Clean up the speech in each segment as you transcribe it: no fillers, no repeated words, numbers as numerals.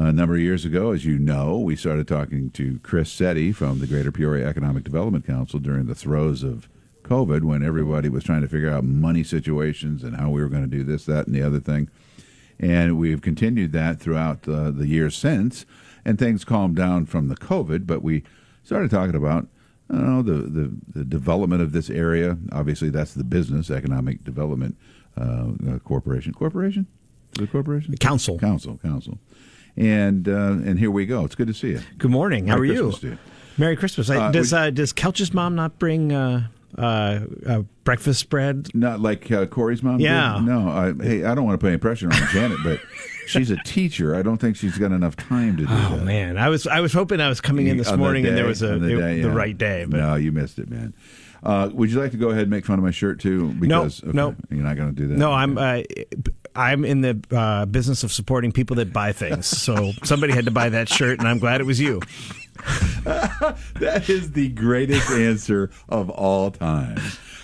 A number of years ago, as you know, we started talking to Chris Setti from the Greater Peoria Economic Development Council during the throes of COVID, when everybody was trying to figure out money situations and how we were going to do this, that, and the other thing. And we've continued that throughout the years since, and things calmed down from the COVID, but we started talking about the development of this area. Obviously, that's the business, Economic Development Corporation. Corporation? The corporation? Council. And here we go. It's good to see you. Good morning. How are you? To you? Merry Christmas. Does Couch's mom not bring breakfast spread? Not like Corey's mom? Yeah. Did? No. I don't want to put any pressure on Janet, but she's a teacher. I don't think she's got enough time to do that. Oh, man. I was hoping I was coming in this morning and there was the right day. But no, you missed it, man. Would you like to go ahead and make fun of my shirt, too? Because, no. You're not going to do that? No, I'm in the business of supporting people that buy things. So somebody had to buy that shirt, and I'm glad it was you. That is the greatest answer of all time.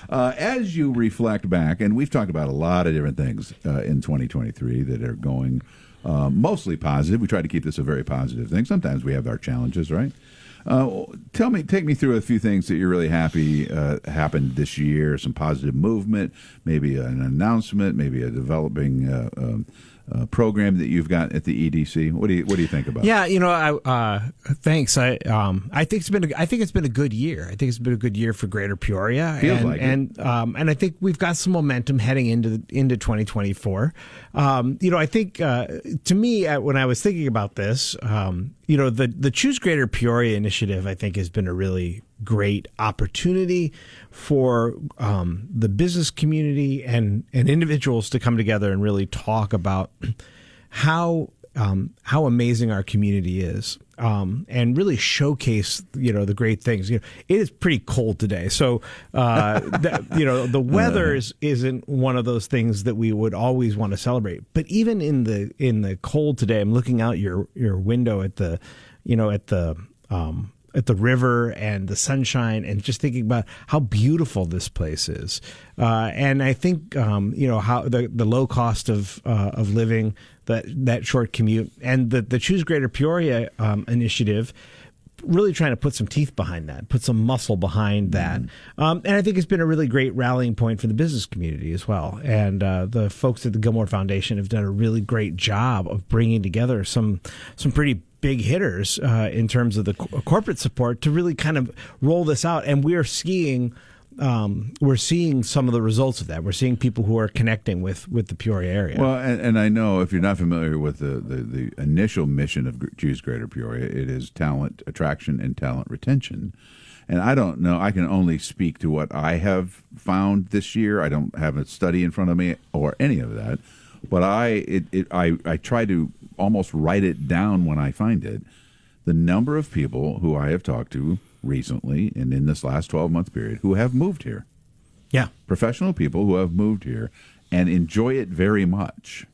As you reflect back, and we've talked about a lot of different things in 2023 that are going mostly positive. We try to keep this a very positive thing. Sometimes we have our challenges, right? Take me through a few things that you're really happy happened this year, some positive movement, maybe an announcement, maybe a developing program that you've got at the EDC. What do you think about? Yeah, thanks. I think it's been a good year. I think it's been a good year for Greater Peoria. Feels like it. And I think we've got some momentum heading into 2024. I think to me, when I was thinking about this, the Choose Greater Peoria initiative, I think, has been a really great opportunity for the business community and individuals to come together and really talk about how amazing our community is, and really showcase the great things. It is pretty cold today, so the weather isn't one of those things that we would always want to celebrate. But even in the cold today, I'm looking out your window at the river and the sunshine, and just thinking about how beautiful this place is. And I think, how the low cost of living, that short commute, and the Choose Greater Peoria initiative, really trying to put some teeth behind that, put some muscle behind that. And I think it's been a really great rallying point for the business community as well. And the folks at the Gilmore Foundation have done a really great job of bringing together some pretty big hitters in terms of the corporate support to really kind of roll this out. And we're seeing some of the results of that. We're seeing people who are connecting with the Peoria area. Well, and I know, if you're not familiar with the initial mission of Choose Greater Peoria, it is talent attraction and talent retention. And I don't know, I can only speak to what I have found this year. I don't have a study in front of me or any of that. But I try to almost write it down when I find it. The number of people who I have talked to recently and in this last 12-month period who have moved here. Yeah. Professional people who have moved here and enjoy it very much.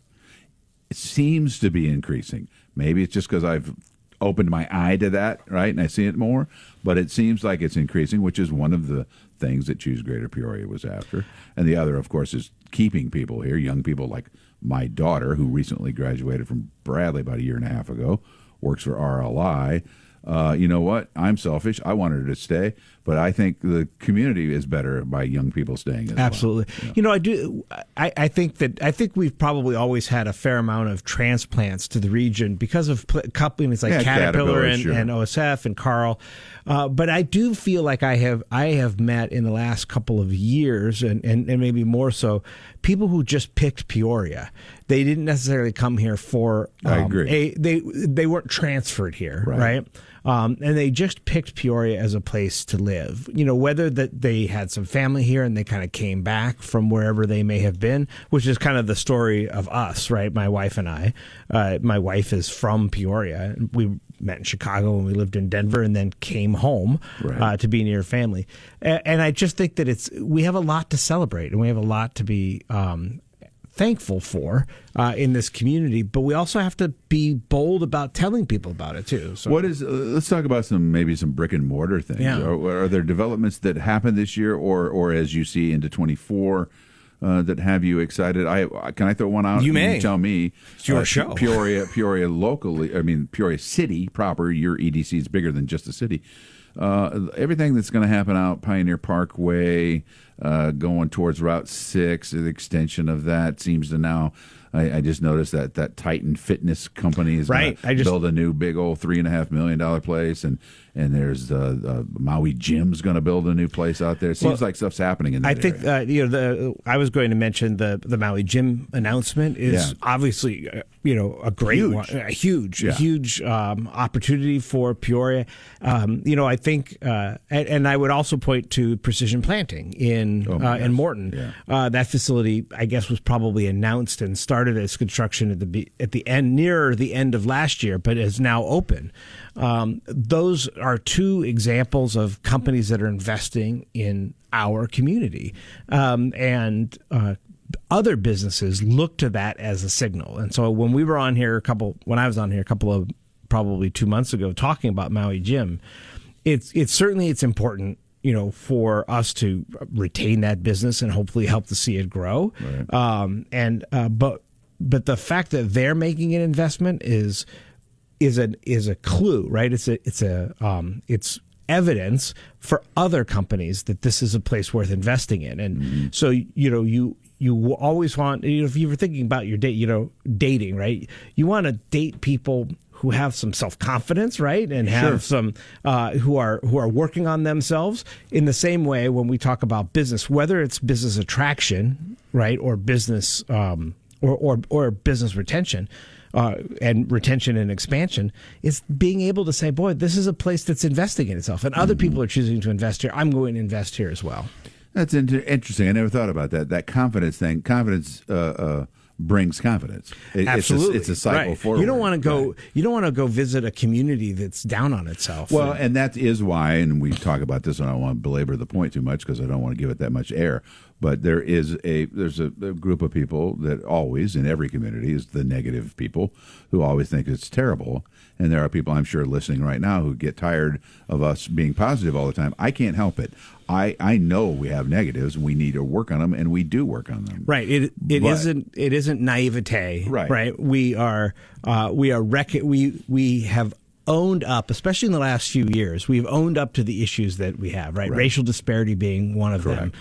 It seems to be increasing. Maybe it's just because I've opened my eye to that, right, and I see it more. But it seems like it's increasing, which is one of the things that Choose Greater Peoria was after. And the other, of course, is keeping people here, young people like my daughter, who recently graduated from Bradley about a year and a half ago, works for RLI. You know what? I'm selfish. I wanted her to stay, but I think the community is better by young people staying as Absolutely. well. Yeah. I do. I think we've probably always had a fair amount of transplants to the region because of companies like Caterpillar sure. and OSF and Carl. But I do feel like I have met in the last couple of years, and maybe more so, people who just picked Peoria. They didn't necessarily come here for. I agree. They weren't transferred here, right? And they just picked Peoria as a place to live. Whether that they had some family here and they kind of came back from wherever they may have been, which is kind of the story of us, right? My wife and I. My wife is from Peoria. We met in Chicago when we lived in Denver, and then came home to be near family. And I just think that we have a lot to celebrate, and we have a lot to be thankful for in this community, but we also have to be bold about telling people about it too. So let's talk about some brick and mortar things. Yeah. Are there developments that happened this year, or as you see into 24, that have you excited? Can I throw one out? You may. You tell me. It's your show. Peoria locally. I mean, Peoria City proper. Your EDC is bigger than just the city. Everything that's going to happen out Pioneer Parkway, going towards Route 6, the extension of that seems to now. I just noticed that Titan Fitness Company is going to build a new big old $3.5 million place, and there's Maui Gym's going to build a new place out there. It seems like stuff's happening in that area. I was going to mention the Maui Gym announcement is obviously a great one, a huge opportunity for Peoria. I think, and I would also point to Precision Planting in Morton. Yeah. That facility, I guess, was probably announced and started its construction at the end, near the end of last year, but is now open. Those are two examples of companies that are investing in our community, and other businesses look to that as a signal. And so when we were on here when I was on here a couple of probably 2 months ago talking about Maui Gym, it's certainly important, for us to retain that business and hopefully help to see it grow. Right. But the fact that they're making an investment is a clue, right? It's evidence for other companies that this is a place worth investing in. And so you always want, if you were thinking about your dating, right? You want to date people who have some self-confidence, right? And have some who are working on themselves. In the same way, when we talk about business, whether it's business attraction, right, or business or business retention, and retention and expansion, is being able to say, boy, this is a place that's investing in itself, and other people are choosing to invest here. I'm going to invest here as well. That's interesting. I never thought about that. That confidence thing. Confidence brings confidence. Absolutely, it's a cycle forward. You don't want to go. Right. You don't want to go visit a community that's down on itself. Well, and that is why, and we talk about this, and I don't want to belabor the point too much because I don't want to give it that much air. But there's a group of people that always, in every community, is the negative people who always think it's terrible. And there are people, I'm sure, listening right now who get tired of us being positive all the time. I can't help it. I know we have negatives, and we need to work on them, and we do work on them. Right. It isn't naivete. Right. We have owned up, especially in the last few years. We've owned up to the issues that we have. Right. Racial disparity being one of them.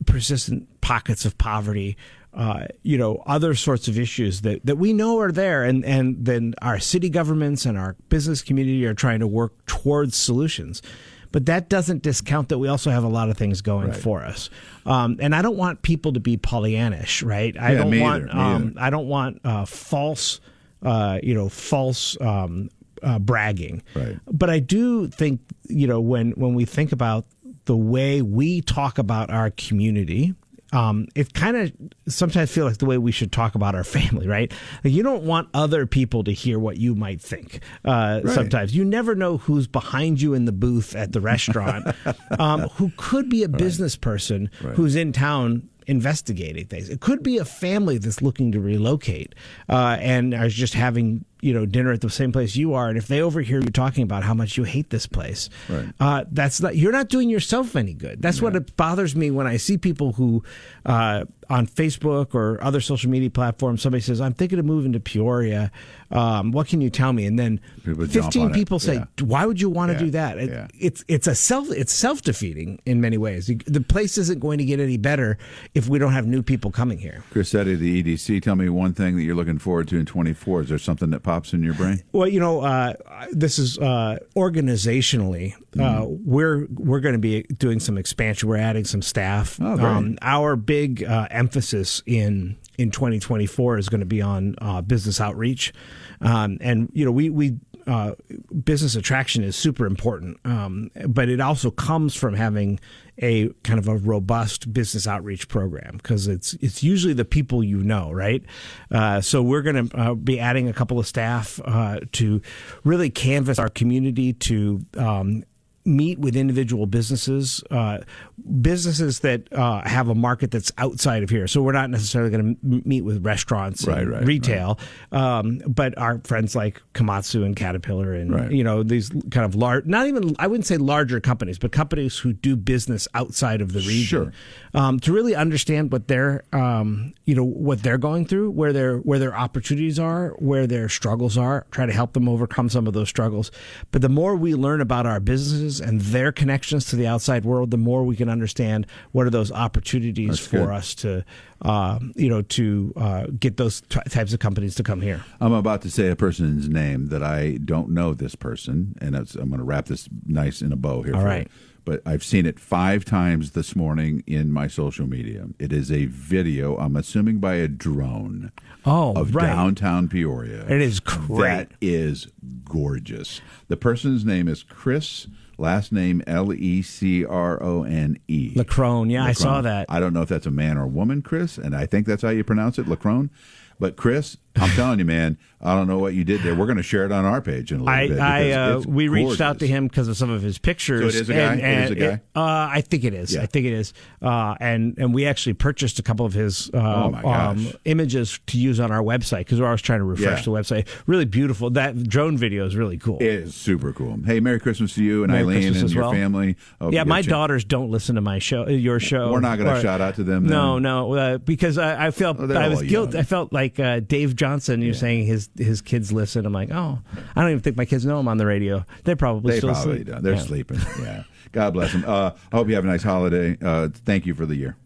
Persistent pockets of poverty. Other sorts of issues that we know are there, and then our city governments and our business community are trying to work towards solutions. But that doesn't discount that we also have a lot of things going for us. And I don't want people to be Pollyannish, right? I don't want false bragging. Right. But I do think, when we think about the way we talk about our community, it kind of sometimes feel like the way we should talk about our family, right? Like, you don't want other people to hear what you might think. Sometimes you never know who's behind you in the booth at the restaurant, who could be a business person who's in town investigating things. It could be a family that's looking to relocate and are just having dinner at the same place you are, and if they overhear you talking about how much you hate this place, you're not doing yourself any good. That's what it bothers me when I see people who on Facebook or other social media platforms, somebody says, I'm thinking of moving to Peoria. What can you tell me? And then 15 people say, why would you want to do that? It's self-defeating in many ways. The place isn't going to get any better if we don't have new people coming here. Chris Setti, the EDC, tell me one thing that you're looking forward to in 24. Is there something that pops in your brain? Well, this is organizationally, we're going to be doing some expansion. We're adding some staff. Our big emphasis in 2024 is going to be on business outreach, and we business attraction is super important, but it also comes from having a kind of a robust business outreach program, because it's usually the people right? So we're going to be adding a couple of staff to really canvass our community to meet with individual businesses, businesses that have a market that's outside of here. So we're not necessarily going to meet with restaurants and retail, but our friends like Komatsu and Caterpillar and these kind of large, not even, I wouldn't say larger companies, but companies who do business outside of the region, to really understand what they're what they're going through, where their opportunities are, where their struggles are, try to help them overcome some of those struggles. But the more we learn about our businesses and their connections to the outside world, the more we can understand what are those opportunities for us to, get those types of companies to come here. I'm about to say a person's name that I don't know this person, and I'm going to wrap this nice in a bow here. All right. But I've seen it 5 times this morning in my social media. It is a video, I'm assuming by a drone, of downtown Peoria. It is great. That is gorgeous. The person's name is Chris, last name Lecrone. Lecrone, yeah, I saw that. I don't know if that's a man or woman, Chris, and I think that's how you pronounce it, Lecrone. But Chris, I'm telling you, man, I don't know what you did there. We're going to share it on our page in a little bit. We reached out to him because of some of his pictures. So it is a guy? It is a guy? I think it is. Yeah. I think it is. And we actually purchased a couple of his images to use on our website because we're always trying to refresh the website. Really beautiful. That drone video is really cool. It is super cool. Hey, Merry Christmas to you and Merry Eileen Christmas and as your well. family. Yeah, my daughters don't listen to my show, your show. We're not going to shout out to them. Then. No, because I felt I was guilty. I felt like Dave Johnson. You're saying his kids listen. I'm like, I don't even think my kids know I'm on the radio. They probably still sleep. They're sleeping. Yeah. God bless them. I hope you have a nice holiday. Thank you for the year.